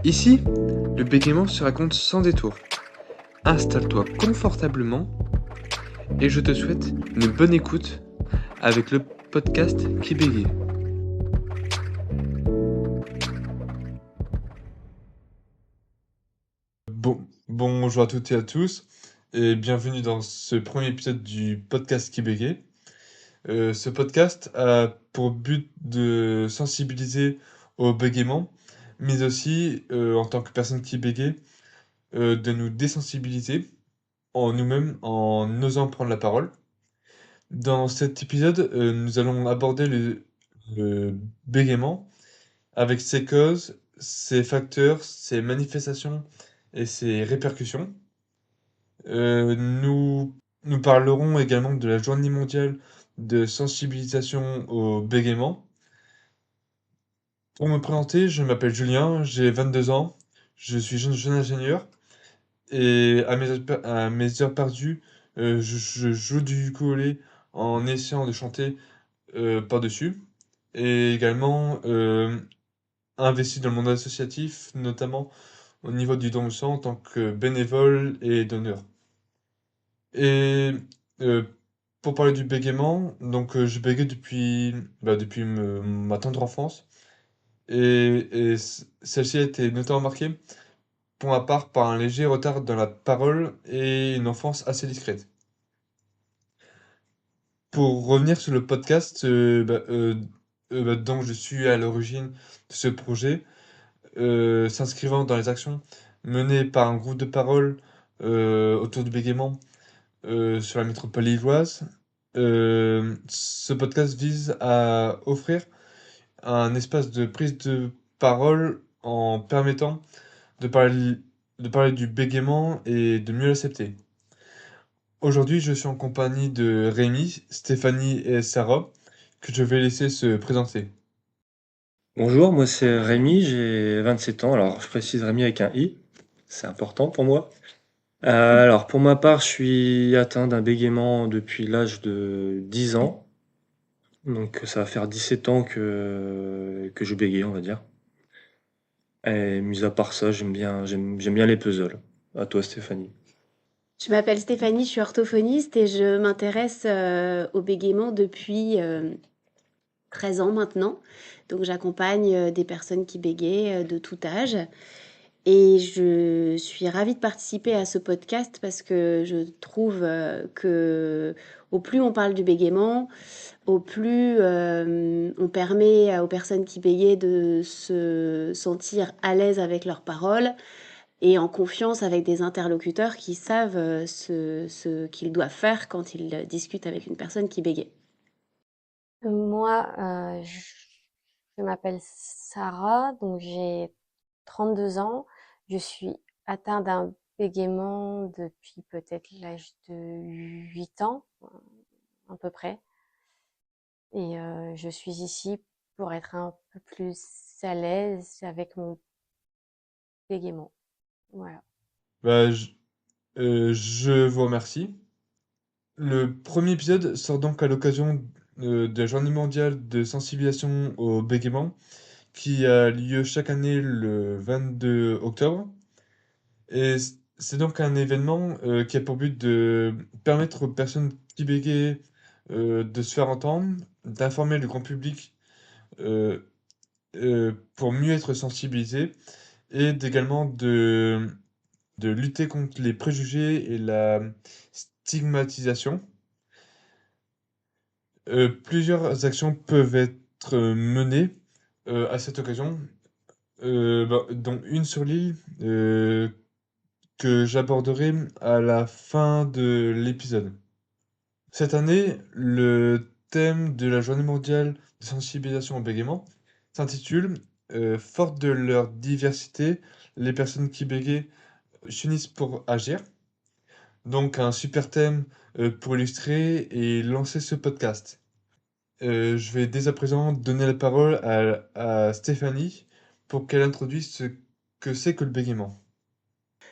Ici, le bégaiement se raconte sans détour. Installe-toi confortablement et je te souhaite une bonne écoute avec le podcast qui bégaye. Bonjour à toutes et à tous, et bienvenue dans ce premier épisode du podcast qui bégaye. Ce podcast a pour but de sensibiliser au bégaiement, mais aussi, en tant que personne qui bégaye, de nous désensibiliser en nous-mêmes en osant prendre la parole. Dans cet épisode, nous allons aborder le bégaiement avec ses causes, ses facteurs, ses manifestations et ses répercussions. Nous parlerons également de la journée mondiale de sensibilisation au bégaiement. Pour me présenter, je m'appelle Julien, j'ai 22 ans, je suis jeune ingénieur et à mes heures perdues, je joue du ukulélé en essayant de chanter par-dessus et également investi dans le monde associatif, notamment au niveau du don de sang en tant que bénévole et donneur. Et euh, pour parler du bégaiement, donc je bégaye depuis ma tendre enfance. Celle-ci a été notamment marquée, pour ma part, par un léger retard dans la parole et une enfance assez discrète. Pour revenir sur le podcast, donc je suis à l'origine de ce projet, s'inscrivant dans les actions menées par un groupe de parole autour du bégaiement sur la métropole lilloise. Ce podcast vise à offrir un espace de prise de parole en permettant de parler, de parler du bégaiement et de mieux l'accepter. Aujourd'hui, je suis en compagnie de Rémi, Stéphanie et Sarah, que je vais laisser se présenter. Bonjour, moi c'est Rémi, j'ai 27 ans. Alors je précise Rémi avec un I, c'est important pour moi. Alors pour ma part, je suis atteint d'un bégaiement depuis l'âge de 10 ans. Donc ça va faire 17 ans que je bégaye, on va dire. Et mis à part ça, j'aime bien les puzzles. À toi Stéphanie. Je m'appelle Stéphanie, je suis orthophoniste et je m'intéresse au bégaiement depuis 13 ans maintenant. Donc j'accompagne des personnes qui bégayent de tout âge. Et je suis ravie de participer à ce podcast parce que je trouve que au plus on parle du bégaiement, au plus on permet aux personnes qui bégayent de se sentir à l'aise avec leurs paroles et en confiance avec des interlocuteurs qui savent ce qu'ils doivent faire quand ils discutent avec une personne qui bégaye. Moi, je m'appelle Sarah, donc j'ai 32 ans. Je suis atteinte d'un bégaiement depuis peut-être l'âge de 8 ans, à peu près. Et je suis ici pour être un peu plus à l'aise avec mon bégaiement. Voilà. Bah, je vous remercie. Le premier épisode sort donc à l'occasion de la journée mondiale de sensibilisation au bégaiement qui a lieu chaque année le 22 octobre. C'est donc un événement qui a pour but de permettre aux personnes qui bégayent de se faire entendre, d'informer le grand public euh, pour mieux être sensibilisés et également de lutter contre les préjugés et la stigmatisation. Plusieurs actions peuvent être menées à cette occasion, dont une sur l'île que j'aborderai à la fin de l'épisode. Cette année, le thème de la journée mondiale de sensibilisation au bégaiement s'intitule Fortes de leur diversité, les personnes qui bégayent s'unissent pour agir. Donc un super thème pour illustrer et lancer ce podcast. Je vais dès à présent donner la parole à Stéphanie pour qu'elle introduise ce que c'est que le bégaiement.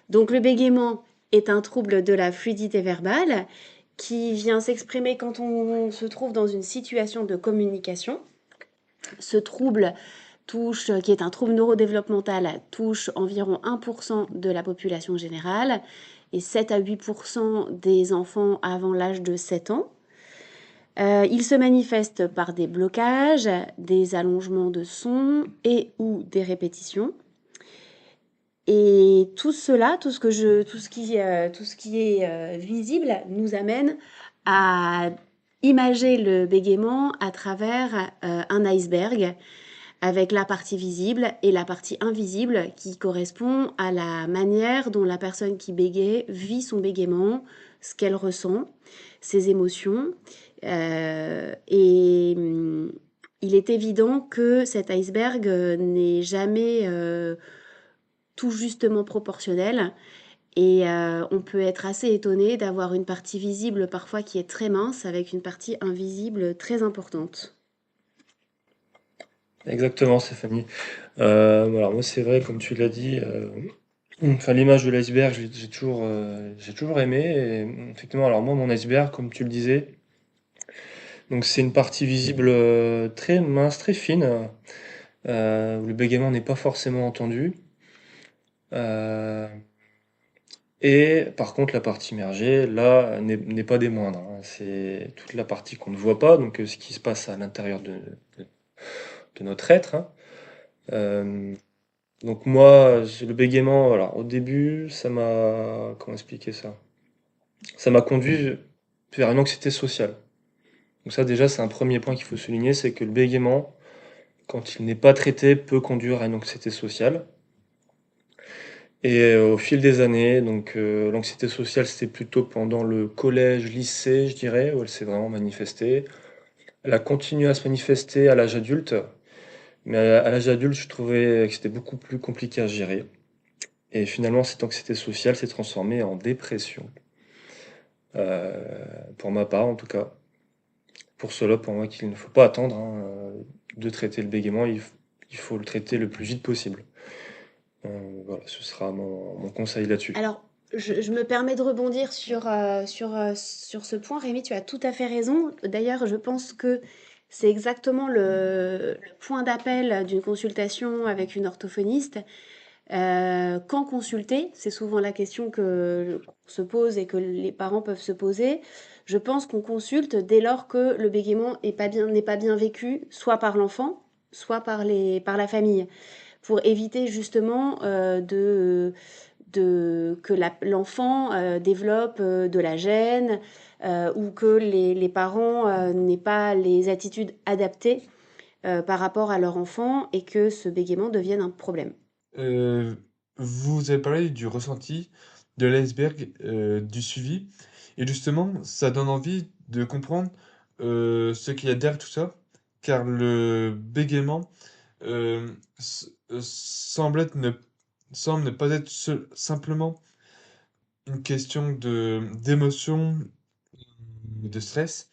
Donc le bégaiement est un trouble de la fluidité verbale qui vient s'exprimer quand on se trouve dans une situation de communication. Ce trouble qui est un trouble neurodéveloppemental, touche environ 1% de la population générale et 7 à 8% des enfants avant l'âge de 7 ans. Il se manifeste par des blocages, des allongements de son et ou des répétitions. Et tout cela, tout ce qui est visible nous amène à imager le bégaiement à travers un iceberg avec la partie visible et la partie invisible qui correspond à la manière dont la personne qui bégaye vit son bégaiement, ce qu'elle ressent, ses émotions. Il est évident que cet iceberg n'est jamais tout justement proportionnel et on peut être assez étonné d'avoir une partie visible parfois qui est très mince avec une partie invisible très importante. Exactement, Stéphanie. Alors moi, c'est vrai, comme tu l'as dit, enfin, l'image de l'iceberg, j'ai toujours aimé. Et, effectivement, alors moi, mon iceberg, comme tu le disais, donc c'est une partie visible très mince, très fine, où le bégaiement n'est pas forcément entendu. Euh, et par contre, la partie immergée, là, n'est pas des moindres, hein. C'est toute la partie qu'on ne voit pas, donc ce qui se passe à l'intérieur de notre être, hein. Euh, donc moi, le bégaiement, alors au début, comment expliquer ça? Ça m'a conduit vers une anxiété sociale. Donc ça déjà, c'est un premier point qu'il faut souligner, c'est que le bégaiement, quand il n'est pas traité, peut conduire à une anxiété sociale. Et au fil des années, donc l'anxiété sociale, c'était plutôt pendant le collège, lycée, je dirais, où elle s'est vraiment manifestée. Elle a continué à se manifester à l'âge adulte, mais à l'âge adulte, je trouvais que c'était beaucoup plus compliqué à gérer. Et finalement, cette anxiété sociale s'est transformée en dépression. Pour ma part, en tout cas. Pour cela, pour moi, qu'il ne faut pas attendre, hein, de traiter le bégaiement, il faut le traiter le plus vite possible. Voilà, ce sera mon conseil là-dessus. Alors, je me permets de rebondir sur ce point. Rémi, tu as tout à fait raison. D'ailleurs, je pense que c'est exactement le point d'appel d'une consultation avec une orthophoniste. Quand consulter? C'est souvent la question qu'on se pose et que les parents peuvent se poser. Je pense qu'on consulte dès lors que le bégaiement n'est pas bien vécu, soit par l'enfant, soit par la famille, pour éviter justement que l'enfant développe de la gêne ou que les parents n'aient pas les attitudes adaptées par rapport à leur enfant et que ce bégaiement devienne un problème. Euh, Vous avez parlé du ressenti, de l'iceberg, du suivi. Et justement, ça donne envie de comprendre ce qu'il y a derrière tout ça. Car le bégaiement semble ne pas être simplement une question d'émotion, de stress,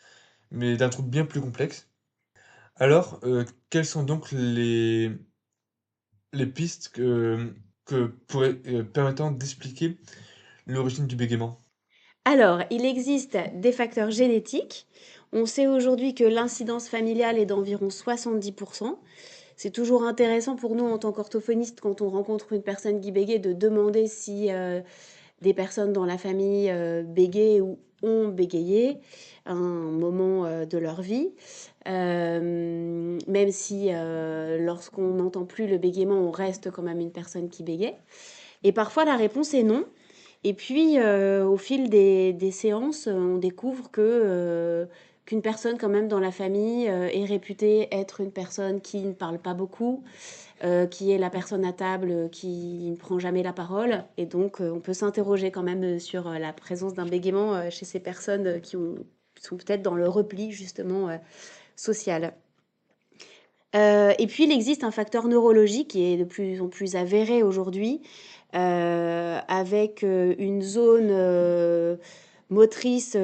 mais d'un trouble bien plus complexe. Alors, quelles sont donc les pistes permettant d'expliquer l'origine du bégaiement? Alors, il existe des facteurs génétiques. On sait aujourd'hui que l'incidence familiale est d'environ 70%. C'est toujours intéressant pour nous en tant qu'orthophonistes quand on rencontre une personne qui bégaye de demander si des personnes dans la famille bégayent ou ont bégayé à un moment de leur vie. Même si lorsqu'on n'entend plus le bégaiement, on reste quand même une personne qui bégaye. Et parfois la réponse est non. Et puis au fil des séances, on découvre qu'une personne quand même dans la famille est réputée être une personne qui ne parle pas beaucoup, qui est la personne à table qui ne prend jamais la parole. Et donc, on peut s'interroger quand même sur la présence d'un bégaiement chez ces personnes qui sont peut-être dans le repli, justement, social. Et puis, il existe un facteur neurologique qui est de plus en plus avéré aujourd'hui, avec une zone motrice dans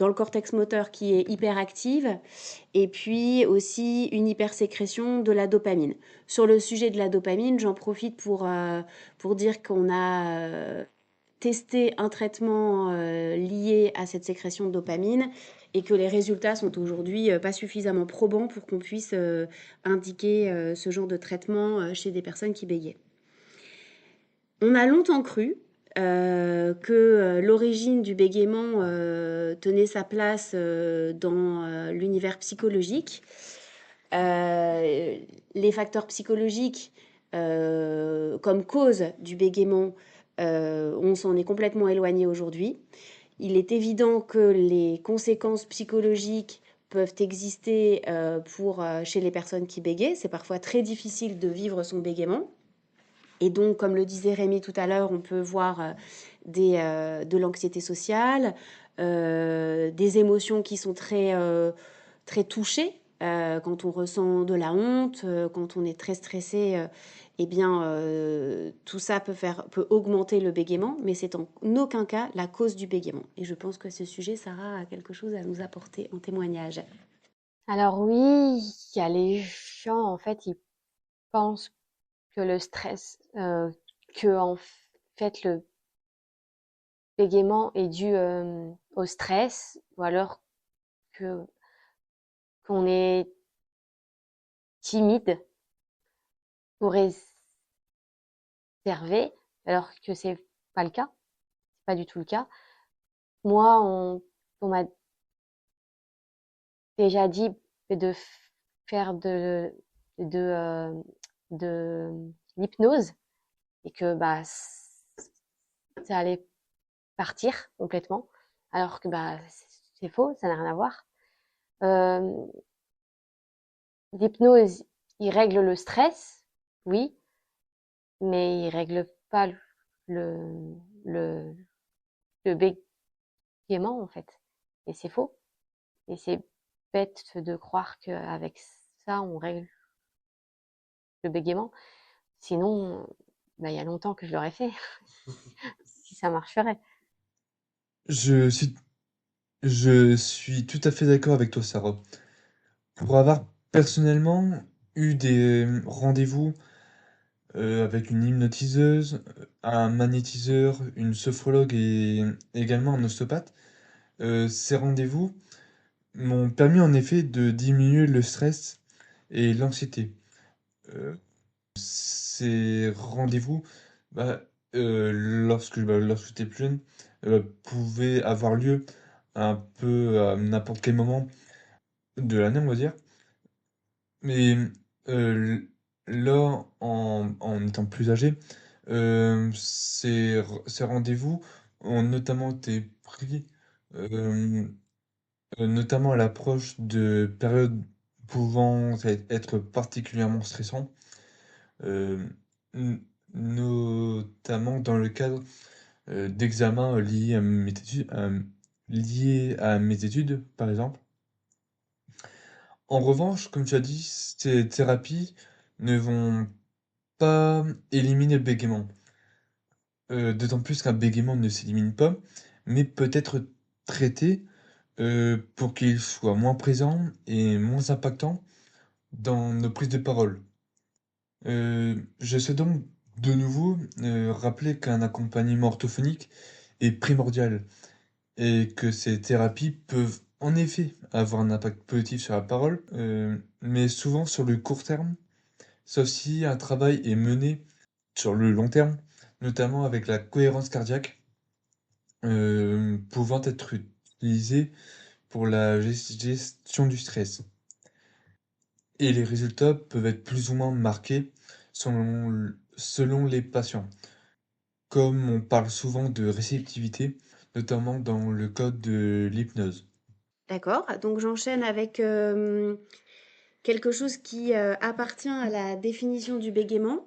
le cortex moteur qui est hyperactive et puis aussi une hypersécrétion de la dopamine. Sur le sujet de la dopamine, j'en profite pour dire qu'on a testé un traitement lié à cette sécrétion de dopamine et que les résultats sont aujourd'hui pas suffisamment probants pour qu'on puisse indiquer ce genre de traitement chez des personnes qui bégaient. On a longtemps cru que l'origine du bégaiement tenait sa place dans l'univers psychologique. Les facteurs psychologiques comme cause du bégaiement, on s'en est complètement éloigné aujourd'hui. Il est évident que les conséquences psychologiques peuvent exister chez les personnes qui bégayent. C'est parfois très difficile de vivre son bégaiement. Et donc, comme le disait Rémi tout à l'heure, on peut voir de l'anxiété sociale, des émotions qui sont très, très touchées. Quand on ressent de la honte, quand on est très stressé, eh bien, tout ça peut augmenter le bégaiement, mais c'est en aucun cas la cause du bégaiement. Et je pense que ce sujet, Sarah a quelque chose à nous apporter en témoignage. Alors oui, il y a les gens, en fait, ils pensent que le stress, en fait le bégaiement est dû au stress, ou alors qu'on est timide ou réservé, alors que c'est pas le cas, c'est pas du tout le cas. Moi, on m'a déjà dit de faire de, de l'hypnose et que bah ça allait partir complètement, alors que bah c'est faux, ça n'a rien à voir. L'hypnose, il règle le stress, oui, mais il règle pas le, le, le bégaiement, en fait. Et c'est faux. Et c'est bête de croire qu'avec ça, on règle le bégaiement. Sinon, bah, il y a longtemps que je l'aurais fait, si ça marcherait. Je suis, je suis tout à fait d'accord avec toi, Sarah. Pour avoir personnellement eu des rendez-vous avec une hypnotiseuse, un magnétiseur, une sophrologue et également un ostéopathe, ces rendez-vous m'ont permis en effet de diminuer le stress et l'anxiété. Euh, Ces rendez-vous, bah, lorsque j'étais plus jeune, pouvaient avoir lieu un peu à n'importe quel moment de l'année, on va dire. Mais là, en étant plus âgé, ces rendez-vous ont notamment été pris, euh, notamment à l'approche de périodes pouvant être particulièrement stressantes. euh, n- Notamment dans le cadre d'examens liés à mes études, par exemple. En revanche, comme tu as dit, ces thérapies ne vont pas éliminer le bégaiement. D'autant plus qu'un bégaiement ne s'élimine pas, mais peut être traité pour qu'il soit moins présent et moins impactant dans nos prises de parole. Je sais donc de nouveau rappeler qu'un accompagnement orthophonique est primordial et que ces thérapies peuvent en effet avoir un impact positif sur la parole, mais souvent sur le court terme, sauf si un travail est mené sur le long terme, notamment avec la cohérence cardiaque, pouvant être utilisée pour la gestion du stress. Et les résultats peuvent être plus ou moins marqués selon les patients. Comme on parle souvent de réceptivité, notamment dans le code de l'hypnose. D'accord, donc j'enchaîne avec quelque chose qui appartient à la définition du bégaiement,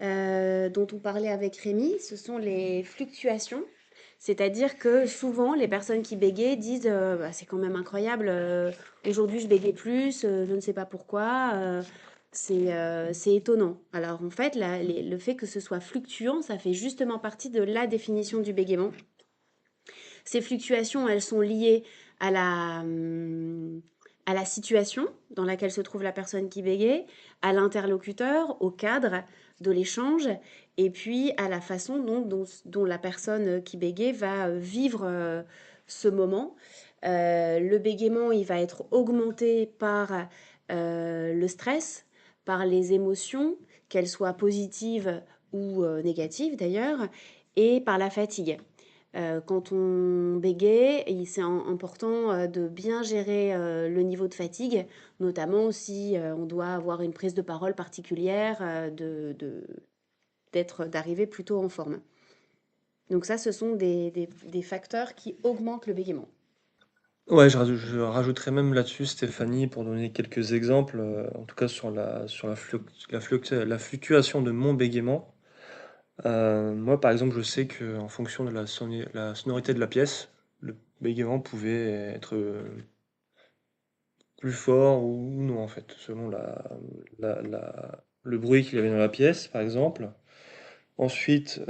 dont on parlait avec Rémi, ce sont les fluctuations. C'est-à-dire que souvent, les personnes qui bégayent disent bah, c'est quand même incroyable, aujourd'hui je bégaye plus, je ne sais pas pourquoi, c'est étonnant. Alors en fait, le fait que ce soit fluctuant, ça fait justement partie de la définition du bégaiement. Ces fluctuations, elles sont liées à la situation dans laquelle se trouve la personne qui bégaye, à l'interlocuteur, au cadre de l'échange, et puis à la façon dont la personne qui bégaye va vivre ce moment. Le bégaiement, il va être augmenté par le stress, par les émotions, qu'elles soient positives ou négatives d'ailleurs, et par la fatigue. Quand on bégaye, c'est important de bien gérer le niveau de fatigue, notamment si on doit avoir une prise de parole particulière, d'arriver plutôt en forme. Donc ça, ce sont des facteurs qui augmentent le bégaiement. Ouais, je rajouterais même là-dessus, Stéphanie, pour donner quelques exemples, en tout cas sur la fluctuation de mon bégaiement. Moi, par exemple, je sais qu'en fonction de la sonorité de la pièce, le bégaiement pouvait être plus fort ou non, en fait, selon le bruit qu'il y avait dans la pièce, par exemple. Ensuite,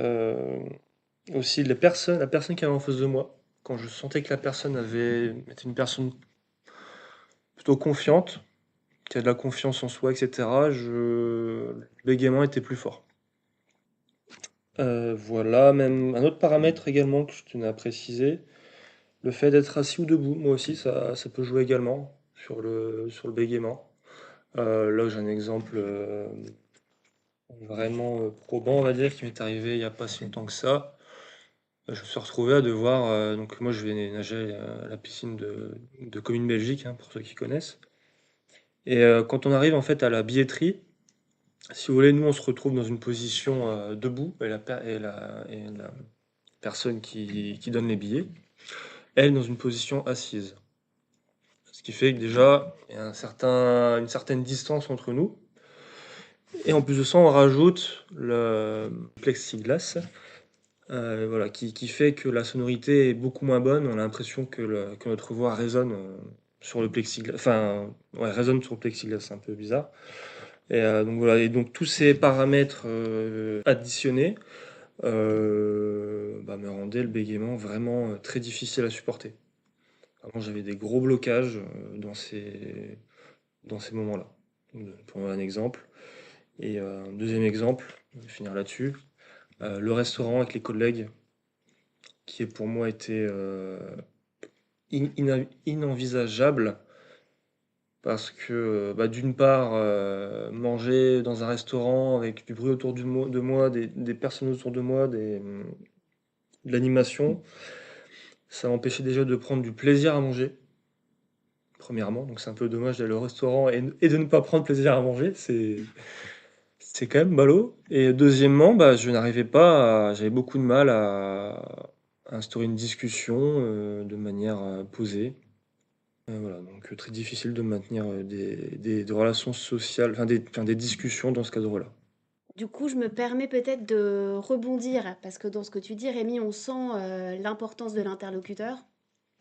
aussi la personne qui avait en face de moi, quand je sentais que la personne était une personne plutôt confiante, qui a de la confiance en soi, etc., le bégaiement était plus fort. Voilà, même un autre paramètre également que je tenais à préciser, le fait d'être assis ou debout, moi aussi, ça peut jouer également sur le bégaiement. Là, j'ai un exemple vraiment probant, on va dire, qui m'est arrivé il n'y a pas si longtemps que ça. Je me suis retrouvé à devoir, donc moi je vais nager à la piscine de Commune Belgique, hein, pour ceux qui connaissent. Et quand on arrive en fait à la billetterie, si vous voulez, nous on se retrouve dans une position debout, et la personne qui donne les billets, elle dans une position assise. Ce qui fait que déjà, il y a une certaine distance entre nous. Et en plus de ça, on rajoute le plexiglas, voilà, qui fait que la sonorité est beaucoup moins bonne. On a l'impression que notre voix résonne sur le plexiglas, enfin, ouais, résonne sur le plexiglas, c'est un peu bizarre. Et donc voilà, et donc tous ces paramètres additionnés me rendaient le bégaiement vraiment très difficile à supporter. Vraiment, j'avais des gros blocages dans ces moments-là. Pour un exemple. Et un deuxième exemple, je vais finir là-dessus, le restaurant avec les collègues, qui pour moi était inenvisageable, parce que d'une part, manger dans un restaurant avec du bruit autour de moi, des personnes autour de moi, de l'animation, ça m'empêchait déjà de prendre du plaisir à manger, premièrement. Donc c'est un peu dommage d'aller au restaurant et de ne pas prendre plaisir à manger. C'est quand même ballot. Et deuxièmement, je n'arrivais pas j'avais beaucoup de mal à instaurer une discussion de manière posée. Voilà, donc très difficile de maintenir des relations sociales, enfin, des discussions dans ce cadre-là. Du coup, je me permets peut-être de rebondir, parce que dans ce que tu dis, Rémi, on sent l'importance de l'interlocuteur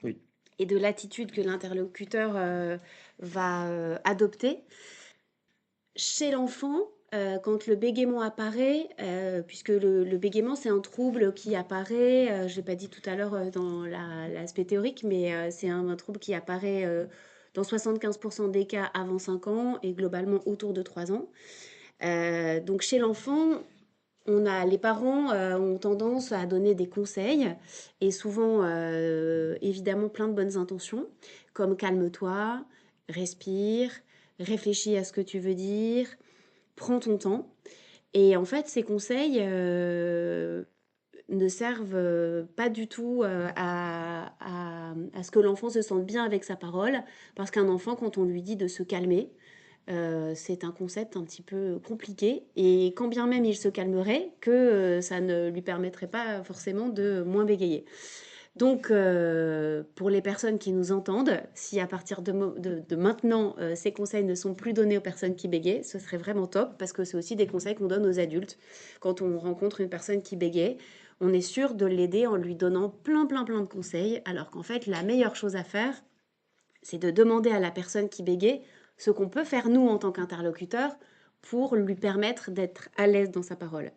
Oui. et de l'attitude que l'interlocuteur va adopter. Chez l'enfant, quand le bégaiement apparaît, puisque le bégaiement, c'est un trouble qui apparaît, je ne l'ai pas dit tout à l'heure dans l'aspect théorique, mais c'est un trouble qui apparaît dans 75% des cas avant 5 ans et globalement autour de 3 ans. Donc chez l'enfant, les parents ont tendance à donner des conseils et souvent, évidemment, plein de bonnes intentions, comme calme-toi, respire, réfléchis à ce que tu veux dire, prends ton temps. Et en fait, ces conseils ne servent pas du tout à ce que l'enfant se sente bien avec sa parole, parce qu'un enfant, quand on lui dit de se calmer, c'est un concept un petit peu compliqué et quand bien même il se calmerait, que ça ne lui permettrait pas forcément de moins bégayer. Donc, pour les personnes qui nous entendent, si à partir de maintenant, ces conseils ne sont plus donnés aux personnes qui bégayent, ce serait vraiment top parce que c'est aussi des conseils qu'on donne aux adultes. Quand on rencontre une personne qui bégaye, on est sûr de l'aider en lui donnant plein, plein, plein de conseils, alors qu'en fait, la meilleure chose à faire, c'est de demander à la personne qui bégaye ce qu'on peut faire nous en tant qu'interlocuteur pour lui permettre d'être à l'aise dans sa parole.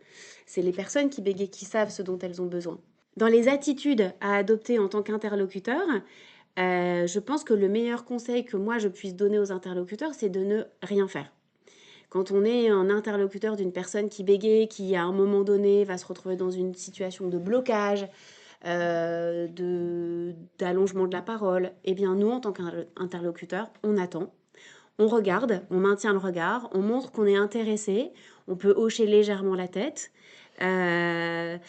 C'est les personnes qui bégayent qui savent ce dont elles ont besoin. Dans les attitudes à adopter en tant qu'interlocuteur, je pense que le meilleur conseil que moi je puisse donner aux interlocuteurs, c'est de ne rien faire. Quand on est un interlocuteur d'une personne qui bégaye, qui à un moment donné va se retrouver dans une situation de blocage, d'allongement de la parole. Eh bien, nous, en tant qu'interlocuteur, on attend, on regarde, on maintient le regard, on montre qu'on est intéressé, on peut hocher légèrement la tête, mais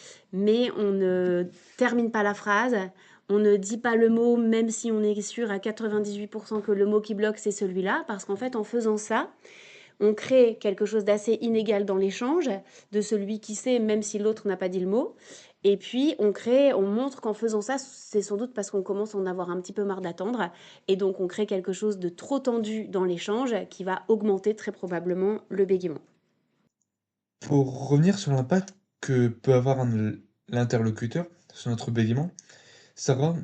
on ne termine pas la phrase, on ne dit pas le mot, même si on est sûr à 98% que le mot qui bloque, c'est celui-là, parce qu'en fait, en faisant ça, on crée quelque chose d'assez inégal dans l'échange, de celui qui sait, même si l'autre n'a pas dit le mot. Et puis, on montre qu'en faisant ça, c'est sans doute parce qu'on commence à en avoir un petit peu marre d'attendre. Et donc, on crée quelque chose de trop tendu dans l'échange qui va augmenter très probablement le bégaiement. Pour revenir sur l'impact que peut avoir l'interlocuteur sur notre bégaiement, Sarah,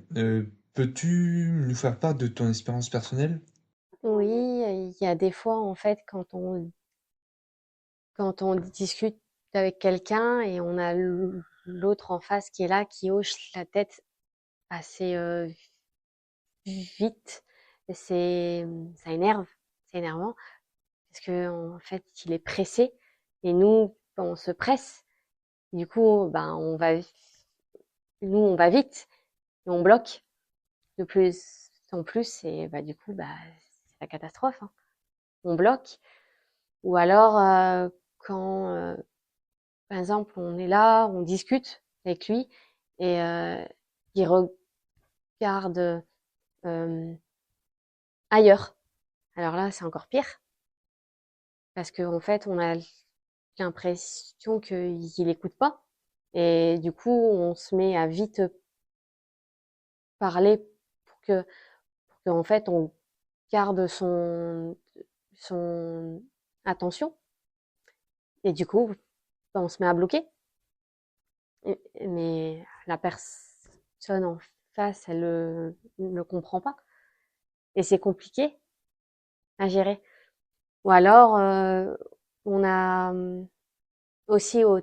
peux-tu nous faire part de ton expérience personnelle? Oui, il y a des fois, en fait, quand on discute avec quelqu'un et on a l'autre en face qui est là, qui hoche la tête assez vite, et ça énerve, c'est énervant, parce que en fait, il est pressé et nous, on se presse. Du coup, ben, on va vite et on bloque de plus en plus et bah, du coup, bah, c'est la catastrophe, hein. On bloque. Ou alors, quand, par exemple, on est là, on discute avec lui et il regarde ailleurs. Alors là, c'est encore pire parce qu'en fait, on a l'impression qu'il écoute pas et du coup, on se met à vite parler pour que en fait, on garde son attention et du coup, ben, on se met à bloquer. Mais la personne en face, elle ne le comprend pas. Et c'est compliqué à gérer. Ou alors, on a aussi au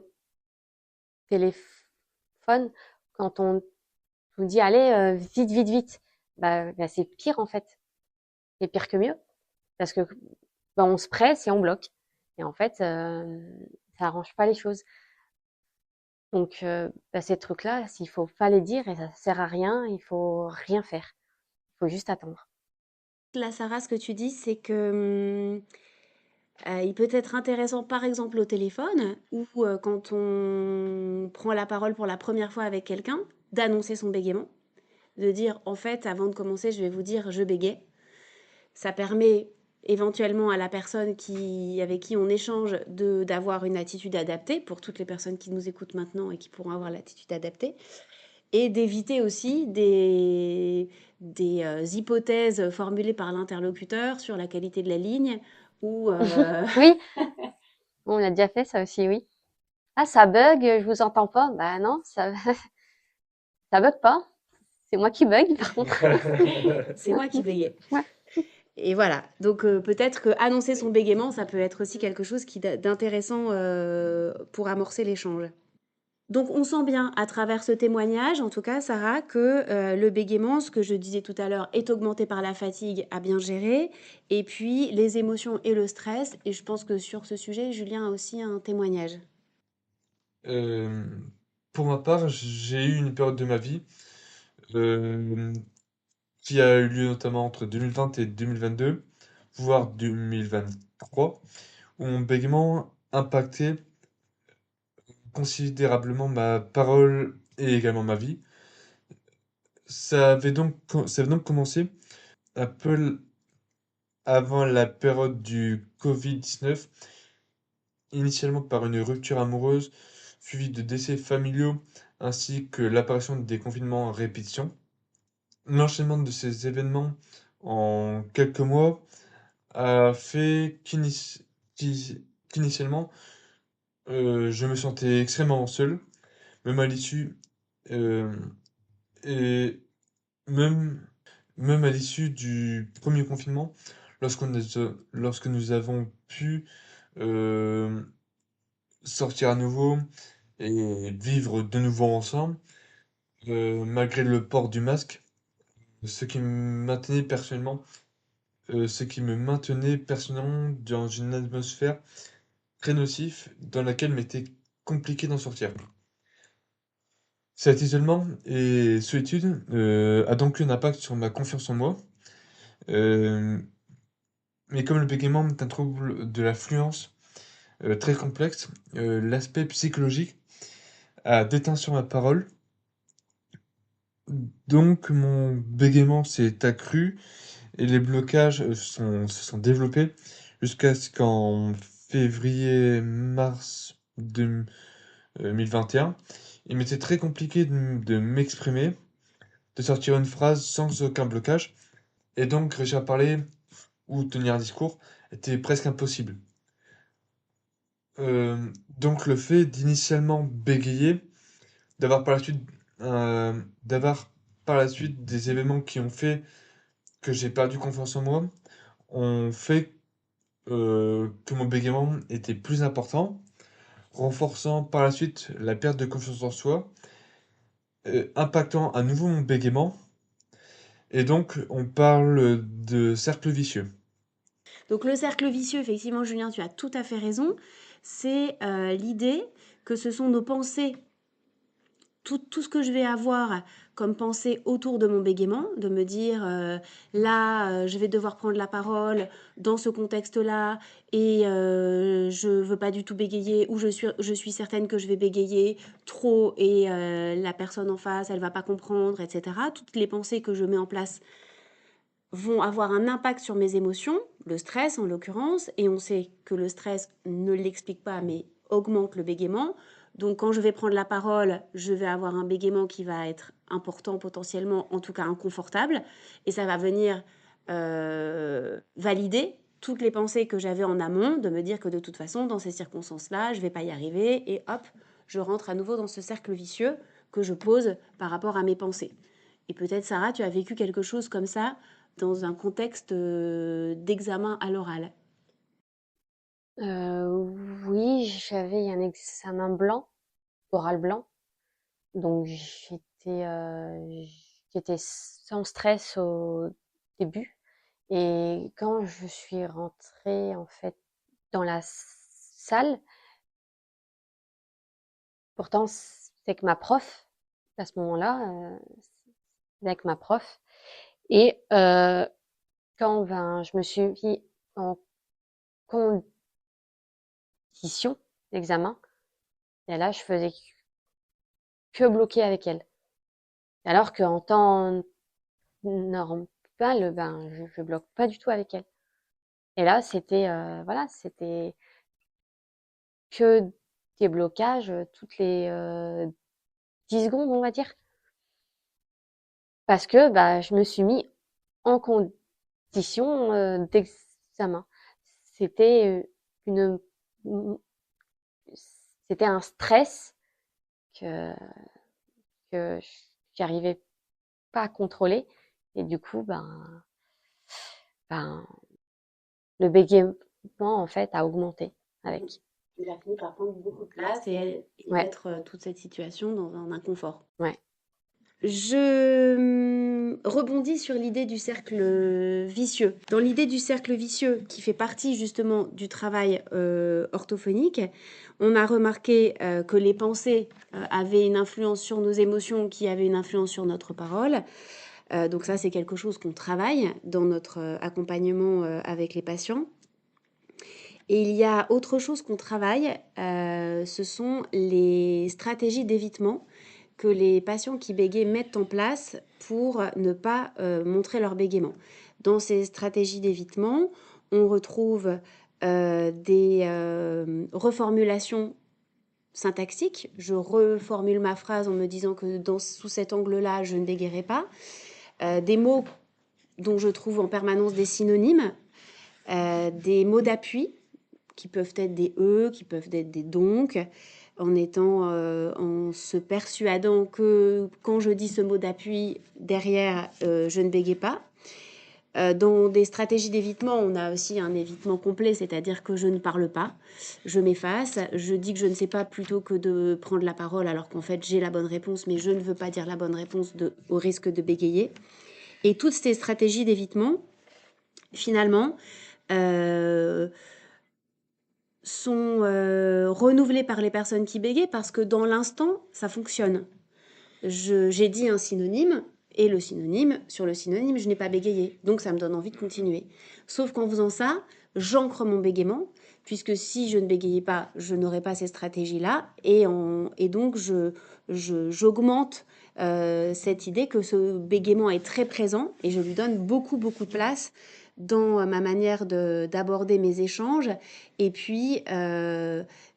téléphone, quand on nous dit, allez, vite, vite, vite, bah, c'est pire en fait. C'est pire que mieux. Parce que bah, on se presse et on bloque. Et en fait, ça arrange pas les choses. Donc, bah, ces trucs-là, il faut pas les dire et ça sert à rien, il faut rien faire. Il faut juste attendre. Là, Sarah, ce que tu dis, c'est que il peut être intéressant, par exemple, au téléphone ou quand on prend la parole pour la première fois avec quelqu'un, d'annoncer son bégaiement, de dire, en fait, avant de commencer, je vais vous dire, je bégaye. Ça permet éventuellement à la personne avec qui on échange d'avoir une attitude adaptée, pour toutes les personnes qui nous écoutent maintenant et qui pourront avoir l'attitude adaptée, et d'éviter aussi des hypothèses formulées par l'interlocuteur sur la qualité de la ligne ou Oui, on l'a déjà fait ça aussi, oui. Ah, ça bug, je vous entends pas. Bah non, ça bug pas. C'est moi qui bug, par contre. c'est moi qui bégayais. Ouais. Et voilà, donc peut-être que annoncer son bégaiement, ça peut être aussi quelque chose d'intéressant pour amorcer l'échange. Donc on sent bien à travers ce témoignage, en tout cas Sarah, que le bégaiement, ce que je disais tout à l'heure, est augmenté par la fatigue à bien gérer, et puis les émotions et le stress. Et je pense que sur ce sujet, Julien a aussi un témoignage. Euh, pour ma part, j'ai eu une période de ma vie euh, qui a eu lieu notamment entre 2020 et 2022, voire 2023, où mon bégaiement impactait considérablement ma parole et également ma vie. Ça avait donc commencé un peu avant la période du Covid-19, initialement par une rupture amoureuse suivie de décès familiaux ainsi que l'apparition des confinements en répétition. L'enchaînement de ces événements en quelques mois a fait qu'initialement, je me sentais extrêmement seul, même à l'issue, euh, et même, même à l'issue du premier confinement, lorsque nous avons pu euh, sortir à nouveau et vivre de nouveau ensemble, malgré le port du masque, ce qui me maintenait personnellement, ce qui me maintenait personnellement dans une atmosphère très nocive dans laquelle m'était compliqué d'en sortir. Cet isolement et solitude, a donc eu un impact sur ma confiance en moi. Hem, mais comme le bégaiement est un trouble de la fluence, très complexe, l'aspect psychologique a déteint sur ma parole. Donc mon bégaiement s'est accru et les blocages, se sont développés jusqu'à ce qu'en février-mars 2021, il m'était très compliqué de m'exprimer, de sortir une phrase sans aucun blocage et donc réussir à parler ou tenir un discours était presque impossible. Donc le fait d'initialement bégayer, d'avoir par la suite, d'avoir par la suite des événements qui ont fait que j'ai perdu confiance en moi, ont fait, que mon bégaiement était plus important, renforçant par la suite la perte de confiance en soi, impactant à nouveau mon bégaiement et donc on parle de cercle vicieux. Donc le cercle vicieux, effectivement, Julien, tu as tout à fait raison. C'est l'idée que ce sont nos pensées, tout ce que je vais avoir comme pensée autour de mon bégaiement, de me dire là, je vais devoir prendre la parole dans ce contexte-là et je veux pas du tout bégayer ou je suis certaine que je vais bégayer trop et la personne en face, elle va pas comprendre, etc. Toutes les pensées que je mets en place vont avoir un impact sur mes émotions, le stress en l'occurrence, et on sait que le stress ne l'explique pas mais augmente le bégaiement. Donc quand je vais prendre la parole, je vais avoir un bégaiement qui va être important potentiellement, en tout cas inconfortable, et ça va venir valider toutes les pensées que j'avais en amont, de me dire que de toute façon, dans ces circonstances-là, je ne vais pas y arriver, et hop, je rentre à nouveau dans ce cercle vicieux que je pose par rapport à mes pensées. Et peut-être, Sarah, tu as vécu quelque chose comme ça dans un contexte d'examen à l'oral. Oui, j'avais un examen blanc, oral blanc, donc j'étais sans stress au début. Et quand je suis rentrée en fait dans la salle, pourtant c'est que ma prof à ce moment-là, c'était avec ma prof. Et quand je me suis mis en condition d'examen, et là je faisais que bloquer avec elle. Alors qu'en temps normal, je bloque pas du tout avec elle. Et là, c'était voilà, c'était que des blocages toutes les 10 secondes, on va dire. Parce que bah, je me suis mis en condition d'examen. C'était une, c'était un stress que, que j'arrivais pas à contrôler. Et du coup, ben, le bégaiement, en fait, a augmenté avec. Il a fini par prendre beaucoup de place et Ouais, mettre toute cette situation dans un inconfort. ouais. Je rebondis sur l'idée du cercle vicieux. Dans l'idée du cercle vicieux, qui fait partie justement du travail orthophonique, on a remarqué que les pensées avaient une influence sur nos émotions, qui avaient une influence sur notre parole. Donc ça, c'est quelque chose qu'on travaille dans notre accompagnement avec les patients. Et il y a autre chose qu'on travaille, ce sont les stratégies d'évitement que les patients qui bégayent mettent en place pour ne pas montrer leur bégaiement. Dans ces stratégies d'évitement, on retrouve des reformulations syntaxiques. Je reformule ma phrase en me disant que sous cet angle-là, je ne bégayerai pas. Des mots dont je trouve en permanence des synonymes, des mots d'appui qui peuvent être des qui peuvent être des donc, en se persuadant que quand je dis ce mot d'appui, derrière, je ne bégaye pas. Dans des stratégies d'évitement, on a aussi un évitement complet, c'est-à-dire que je ne parle pas, je m'efface, je dis que je ne sais pas plutôt que de prendre la parole alors qu'en fait j'ai la bonne réponse, mais je ne veux pas dire la bonne réponse au risque de bégayer. Et toutes ces stratégies d'évitement, finalement, sont renouvelées par les personnes qui bégayent parce que dans l'instant, ça fonctionne. j'ai dit un synonyme, et sur le synonyme, je n'ai pas bégayé. Donc ça me donne envie de continuer. Sauf qu'en faisant ça, j'ancre mon bégaiement, puisque si je ne bégayais pas, je n'aurais pas ces stratégies-là. Et donc, j'augmente cette idée que ce bégaiement est très présent, et je lui donne beaucoup, beaucoup de place dans ma manière d'aborder mes échanges. Et puis,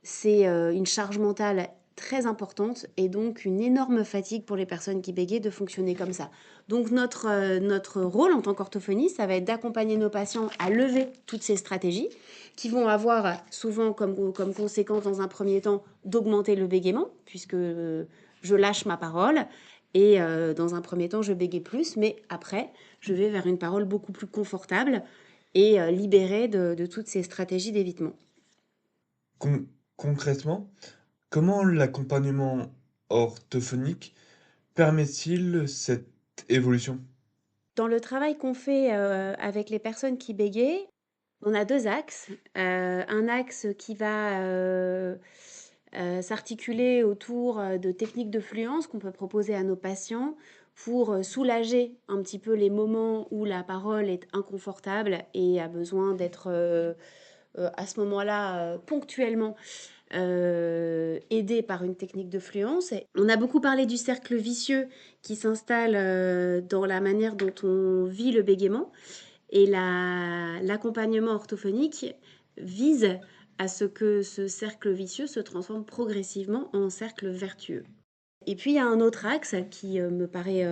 c'est une charge mentale très importante et donc une énorme fatigue pour les personnes qui bégayent de fonctionner comme ça. Donc notre rôle en tant qu'orthophoniste, ça va être d'accompagner nos patients à lever toutes ces stratégies qui vont avoir souvent comme conséquence dans un premier temps d'augmenter le bégaiement puisque je lâche ma parole et dans un premier temps je bégaye plus, mais après je vais vers une parole beaucoup plus confortable et libérée de toutes ces stratégies d'évitement. Concrètement, comment l'accompagnement orthophonique permet-il cette évolution? Dans le travail qu'on fait avec les personnes qui bégayent, on a deux axes. Un axe qui va s'articuler autour de techniques de fluence qu'on peut proposer à nos patients pour soulager un petit peu les moments où la parole est inconfortable et a besoin d'être à ce moment-là ponctuellement aidé par une technique de fluence. Et on a beaucoup parlé du cercle vicieux qui s'installe dans la manière dont on vit le bégaiement. Et l'accompagnement orthophonique vise à ce que ce cercle vicieux se transforme progressivement en cercle vertueux. Et puis il y a un autre axe qui me paraît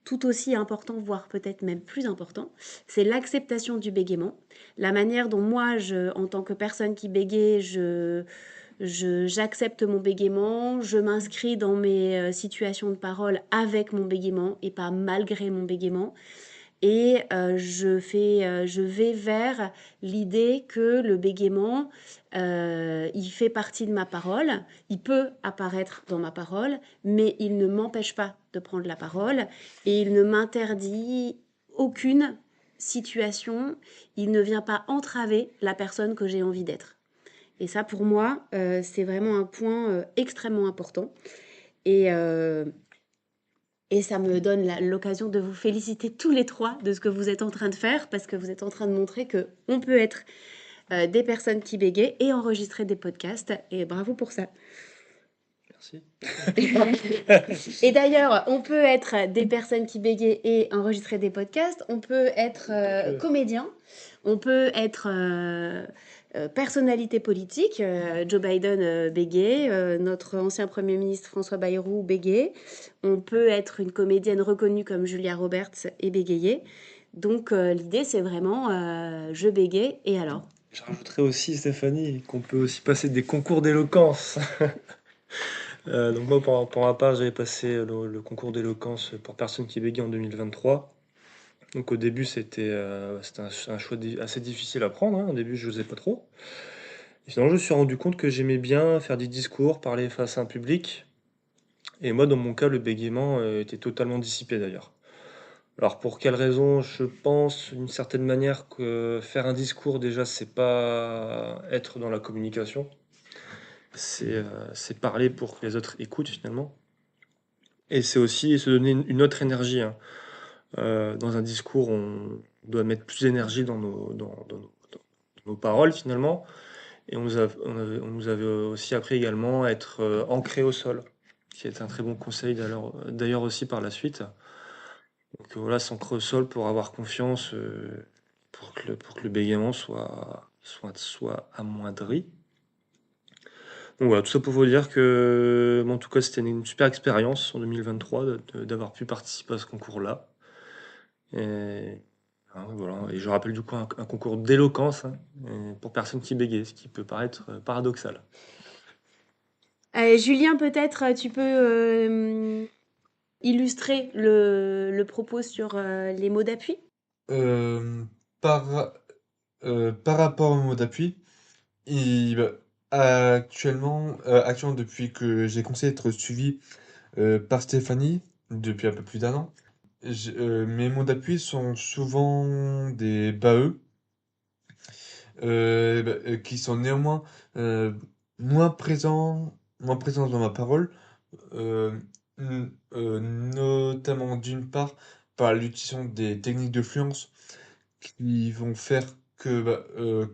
tout aussi important, voire peut-être même plus important, c'est l'acceptation du bégaiement. La manière dont moi, en tant que personne qui bégaye, j'accepte mon bégaiement, je m'inscris dans mes situations de parole avec mon bégaiement et pas malgré mon bégaiement. Et je vais vers l'idée que le bégaiement, il fait partie de ma parole, il peut apparaître dans ma parole, mais il ne m'empêche pas de prendre la parole et il ne m'interdit aucune situation, il ne vient pas entraver la personne que j'ai envie d'être. Et ça, pour moi, c'est vraiment un point extrêmement important. Et, et ça me donne l'occasion de vous féliciter tous les trois de ce que vous êtes en train de faire, parce que vous êtes en train de montrer qu'on peut être des personnes qui bégayent et enregistrer des podcasts. Et bravo pour ça. Merci. Et d'ailleurs, on peut être des personnes qui bégayent et enregistrer des podcasts. On peut être comédien. On peut être personnalité politique. Joe Biden bégayait. Notre ancien Premier ministre François Bayrou bégayait. On peut être une comédienne reconnue comme Julia Roberts et bégayer. Donc l'idée, c'est vraiment je bégaye et alors? Je rajouterais aussi, Stéphanie, qu'on peut aussi passer des concours d'éloquence. Donc moi, pour ma part, j'avais passé le concours d'éloquence pour personnes qui bégayent en 2023. Donc au début, c'était un choix assez difficile à prendre, hein. Au début, je n'osais pas trop. Et finalement, je me suis rendu compte que j'aimais bien faire des discours, parler face à un public. Et moi, dans mon cas, le bégaiement était totalement dissipé d'ailleurs. Alors pour quelle raison? Je pense d'une certaine manière que faire un discours déjà, c'est pas être dans la communication. C'est parler pour que les autres écoutent finalement. Et c'est aussi se donner une autre énergie, hein. Dans un discours, on doit mettre plus d'énergie dans nos paroles finalement. Et on nous avait aussi appris également à être ancré au sol, qui est un très bon conseil d'ailleurs aussi par la suite. Donc voilà, s'ancrer au sol pour avoir confiance, pour que le bégaiement soit amoindri. Donc voilà, tout ça pour vous dire que, en tout cas, c'était une super expérience en 2023 d'avoir pu participer à ce concours-là. Et, hein, voilà. Et je rappelle du coup un concours d'éloquence, hein, pour personnes qui bégayent, ce qui peut paraître paradoxal. Julien, peut-être tu peux illustrer le propos sur les mots d'appui? Euh, par, par rapport au mot d'appui, actuellement, depuis que j'ai commencé à être suivi par Stéphanie, depuis un peu plus d'un an, mes mots d'appui sont souvent des BAE, qui sont néanmoins euh, moins présents dans ma parole, euh, notamment d'une part par l'utilisation des techniques de fluence qui vont faire que,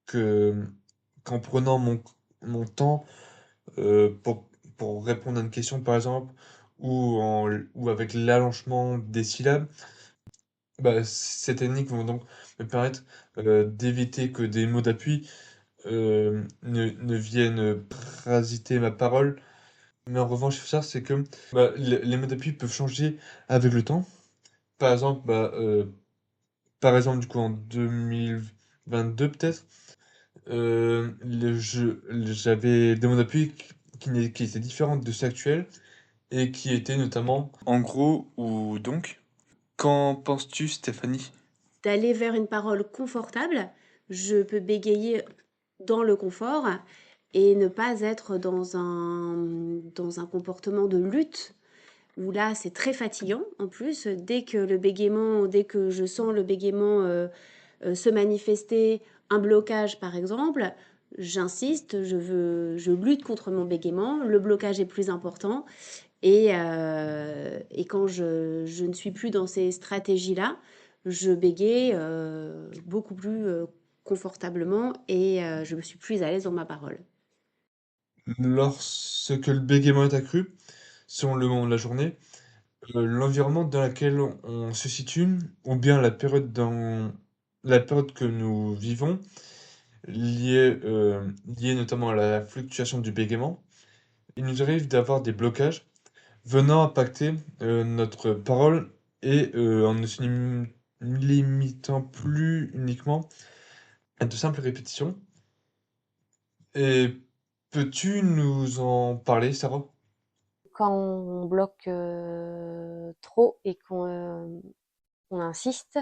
que qu'en prenant mon temps pour répondre à une question par exemple, ou avec l'allongement des syllabes, ces techniques vont donc me permettre d'éviter que des mots d'appui ne viennent parasiter ma parole. Mais en revanche, il faut savoir, c'est que les mots d'appui peuvent changer avec le temps. Par exemple, du coup, en 2022 peut-être, j'avais des mots d'appui qui étaient différentes de ceux actuels et qui étaient notamment En gros ou donc, qu'en penses-tu, Stéphanie? D'aller vers une parole confortable, je peux bégayer dans le confort et ne pas être dans un comportement de lutte où là c'est très fatigant en plus. Dès que je sens le bégaiement se manifester, un blocage par exemple, j'insiste, je lutte contre mon bégaiement, le blocage est plus important et quand je ne suis plus dans ces stratégies-là, je bégaye beaucoup plus confortablement et je me suis plus à l'aise dans ma parole. lorsque le bégaiement est accru, selon le moment de la journée, l'environnement dans lequel on se situe, ou bien la période que nous vivons, liée notamment à la fluctuation du bégaiement, il nous arrive d'avoir des blocages venant impacter notre parole et en ne se limitant plus uniquement à de simples répétitions. Et peux-tu nous en parler, Sarah? Quand on bloque trop et on insiste,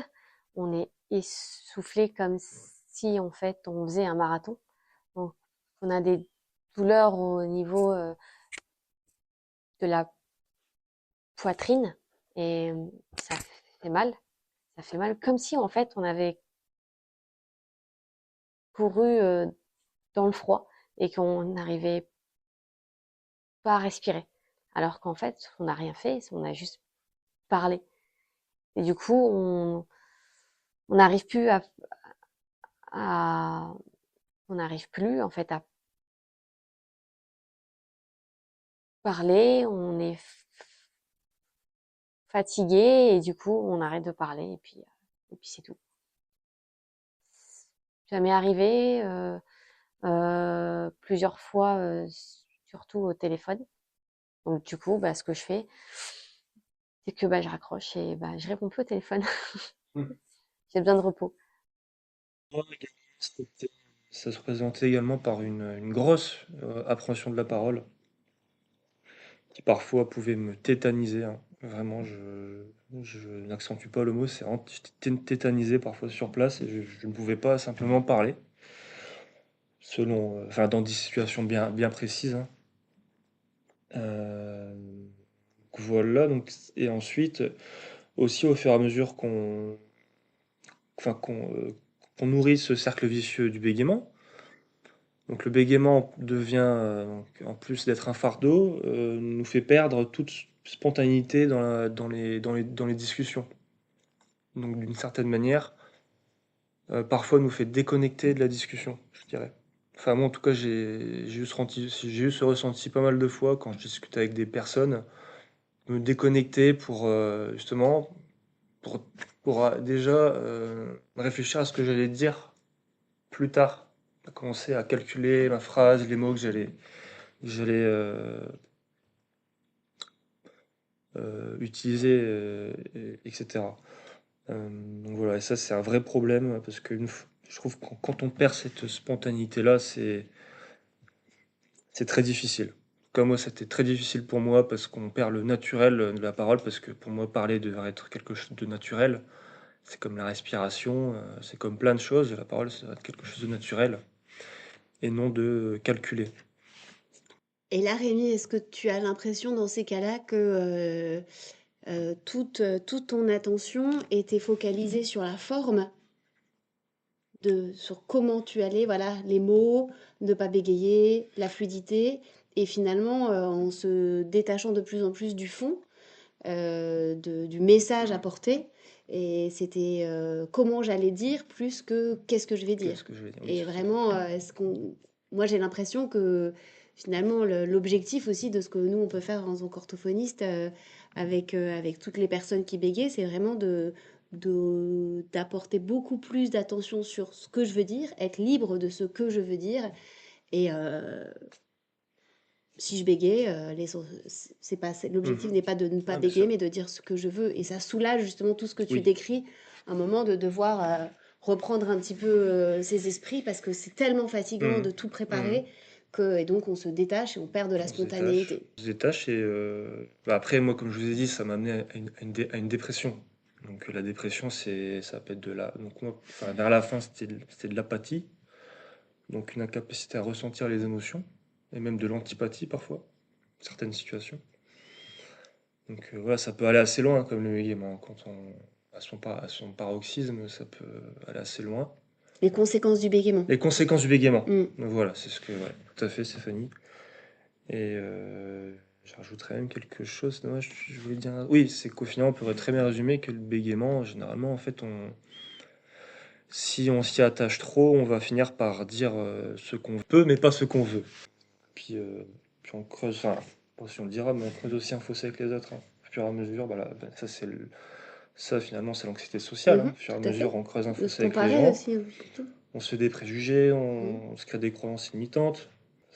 on est essoufflé comme si en fait on faisait un marathon. Donc on a des douleurs au niveau de la poitrine et ça fait mal. Ça fait mal comme si en fait on avait couru dans le froid et qu'on n'arrivait pas à respirer. Alors qu'en fait, on n'a rien fait, on a juste parlé. Et du coup, on n'arrive plus à on n'arrive plus en fait à parler, on est fatigué et du coup, on arrête de parler et puis c'est tout. Ça m'est arrivé plusieurs fois, surtout au téléphone. Donc du coup, ce que je fais, c'est que je raccroche et je réponds plus au téléphone. Mmh. J'ai besoin de repos. Moi également, ça se présentait également par une grosse appréhension de la parole, qui parfois pouvait me tétaniser, hein. Vraiment, je n'accentue pas le mot, c'est vraiment, j'étais tétanisé parfois sur place et je ne pouvais pas simplement parler, enfin dans des situations bien précises, hein. Donc voilà, donc, et ensuite, aussi au fur et à mesure enfin, qu'on nourrit ce cercle vicieux du bégaiement, donc le bégaiement devient, donc, en plus d'être un fardeau, nous fait perdre toute spontanéité dans les discussions. Donc d'une certaine manière, parfois nous fait déconnecter de la discussion, je dirais. Enfin moi en tout cas j'ai eu ce ressenti pas mal de fois quand je discute avec des personnes, me déconnecter pour justement pour, pour déjà réfléchir à ce que j'allais dire plus tard, à commencer à calculer ma phrase, les mots que j'allais utiliser, etc. Donc voilà, et ça c'est un vrai problème parce que je trouve que quand on perd cette spontanéité-là, c'est très difficile. Comme moi, c'était très difficile pour moi parce qu'on perd le naturel de la parole, parce que pour moi, parler devrait être quelque chose de naturel. C'est comme la respiration, c'est comme plein de choses. La parole, ça doit être quelque chose de naturel et non de calculé. Et là, Rémi, est-ce que tu as l'impression dans ces cas-là que toute ton attention était focalisée sur la forme, sur comment tu allais, voilà, les mots, ne pas bégayer, la fluidité, et finalement, en se détachant de plus en plus du fond, du message apporté. Et c'était comment j'allais dire plus que qu'est-ce que je vais Qu'est-ce dire. que je vais dire? Oui, Et vraiment, moi j'ai l'impression que finalement l'objectif aussi de ce que nous on peut faire en tant qu'orthophoniste avec toutes les personnes qui bégayent, c'est vraiment d'apporter beaucoup plus d'attention sur ce que je veux dire, être libre de ce que je veux dire. Et si je bégaye, c'est pas, l'objectif Mhm. n'est pas de ne pas Ah, bien bégayer, sûr. mais de dire ce que je veux. Et ça soulage justement tout ce que tu Oui. décris, un moment de devoir reprendre un petit peu ses esprits, parce que c'est tellement fatigant de Mhm. tout Mhm. préparer, et donc on se détache et on perd de la On se détache. spontanéité. On se détache et après, moi, comme je vous ai dit, ça m'a amené à une dépression. Donc la dépression, ça peut être de la... Donc moi, enfin, vers la fin, c'était de l'apathie, donc une incapacité à ressentir les émotions, et même de l'antipathie parfois, certaines situations. Donc voilà, ça peut aller assez loin, comme le bégaiement. Quand on à son paroxysme, ça peut aller assez loin. Les conséquences du bégaiement. Les conséquences du bégaiement. Mm. Donc voilà, c'est ce que... Ouais, tout à fait, Stéphanie. Et je rajouterais même quelque chose. Non, je voulais dire. Oui, c'est qu'au final, on pourrait très bien résumer que le bégaiement, généralement, en fait, si on s'y attache trop, on va finir par dire ce qu'on peut, mais pas ce qu'on veut. Puis, puis on creuse, enfin, pas si on le dira, mais on creuse aussi un fossé avec les autres, hein. Au fur et à mesure, bah, ça, ça, finalement, c'est l'anxiété sociale, hein. Mhm, Au fur et à tout à fait. mesure, on creuse un De se fossé avec les comparer gens, aussi, hein, surtout. on se fait des préjugés, Mm. on se crée des croyances limitantes.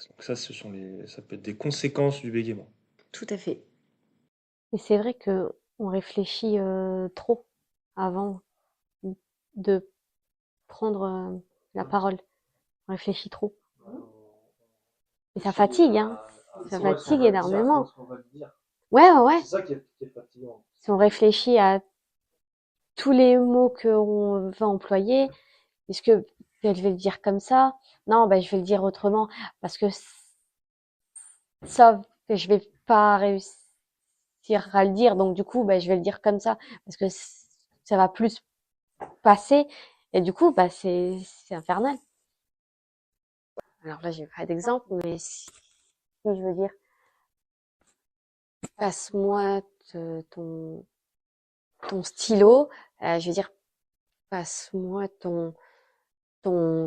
Donc ça, ça peut être des conséquences du bégaiement. Tout à fait. Et c'est vrai que on réfléchit trop avant de prendre la parole. On réfléchit trop. Et ça fatigue, hein. Ça fatigue énormément. Ouais, ouais, ouais. C'est ça qui est fatigant. Si on réfléchit à tous les mots qu'on va employer, est-ce que je vais le dire comme ça? Non, ben, je vais le dire autrement parce que ça, je vais pas réussir à le dire. Donc, du coup, ben, je vais le dire comme ça parce que ça va plus passer. Et du coup, bah, c'est infernal. Alors là, j'ai pas d'exemple, mais si je veux dire, passe-moi ton stylo, je veux dire, passe-moi ton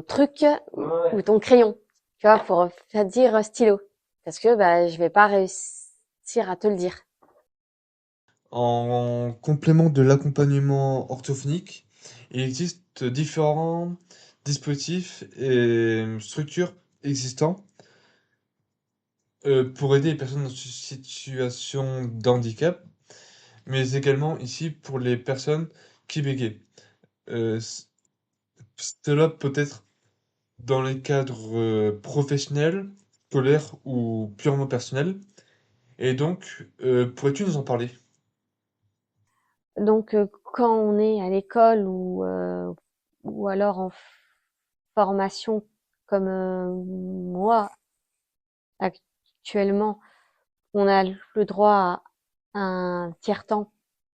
truc ou ton crayon, tu vois, pour faire dire stylo. Parce que bah, je vais pas réussir à te le dire. En complément de l'accompagnement orthophonique, il existe différents dispositifs et structures existants pour aider les personnes en situation de handicap, mais également ici pour les personnes qui bégayent. Euh, c- Cela peut être dans les cadres professionnels, scolaires ou purement personnels. Et donc, pourrais-tu nous en parler? Donc, quand on est à l'école ou alors en formation comme moi actuellement, on a le droit à un tiers-temps,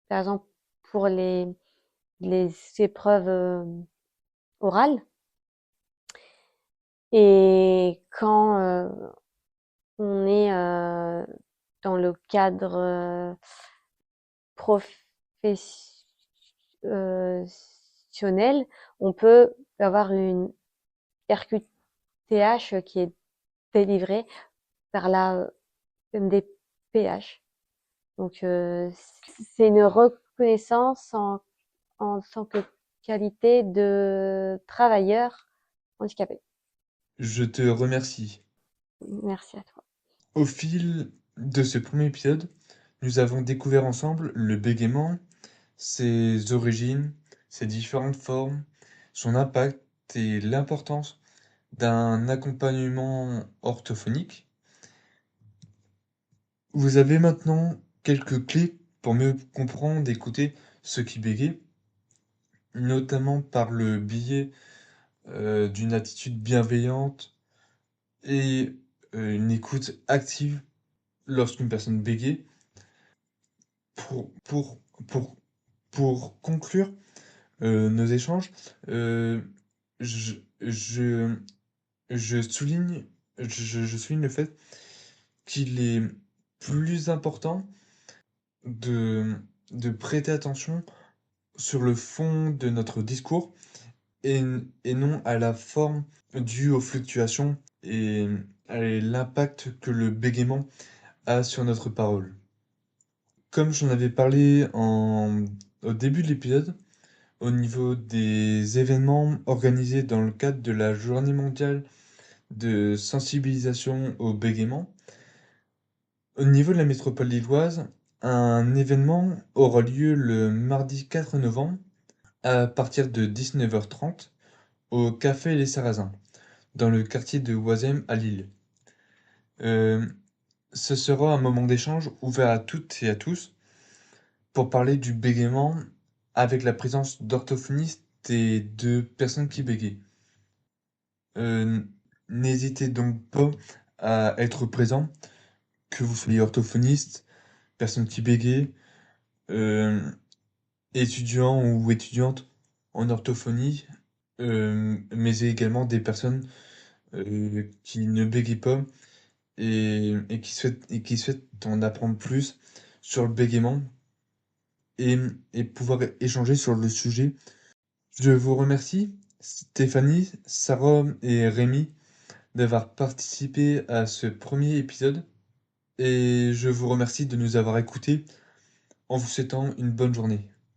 par exemple pour les épreuves orales. Et quand on est dans le cadre professionnel, on peut avoir une RQTH qui est délivrée par la MDPH. Donc, c'est une reconnaissance en tant que qualité de travailleur handicapé. Je te remercie. Merci à toi. Au fil de ce premier épisode, nous avons découvert ensemble le bégaiement, ses origines, ses différentes formes, son impact et l'importance d'un accompagnement orthophonique. Vous avez maintenant quelques clés pour mieux comprendre et écouter ceux qui bégayent, notamment par le biais d'une attitude bienveillante et une écoute active lorsqu'une personne bégaye. Pour, pour, pour, pour conclure nos échanges, euh, je, je, je souligne, je souligne le fait qu'il est plus important de, de prêter attention sur le fond de notre discours et, et non à la forme due aux fluctuations et à l'impact que le bégaiement a sur notre parole. Comme j'en avais parlé au début de l'épisode, au niveau des événements organisés dans le cadre de la Journée mondiale de sensibilisation au bégaiement, au niveau de la métropole lilloise, un événement aura lieu le mardi 4 novembre à partir de 19h30 au Café Les Sarrasins, dans le quartier de Oisem à Lille. Euh, Ce sera un moment d'échange ouvert à toutes et à tous pour parler du bégaiement avec la présence d'orthophonistes et de personnes qui bégayent. Euh, N'hésitez donc pas à être présent, que vous soyez orthophoniste, personne qui bégaye, euh, étudiant ou étudiante en orthophonie, mais également des personnes qui ne bégayent pas et qui souhaitent en apprendre plus sur le bégaiement et, et pouvoir échanger sur le sujet. Je vous remercie, Stéphanie, Sarah et Rémi, d'avoir participé à ce premier épisode et je vous remercie de nous avoir écoutés en vous souhaitant une bonne journée.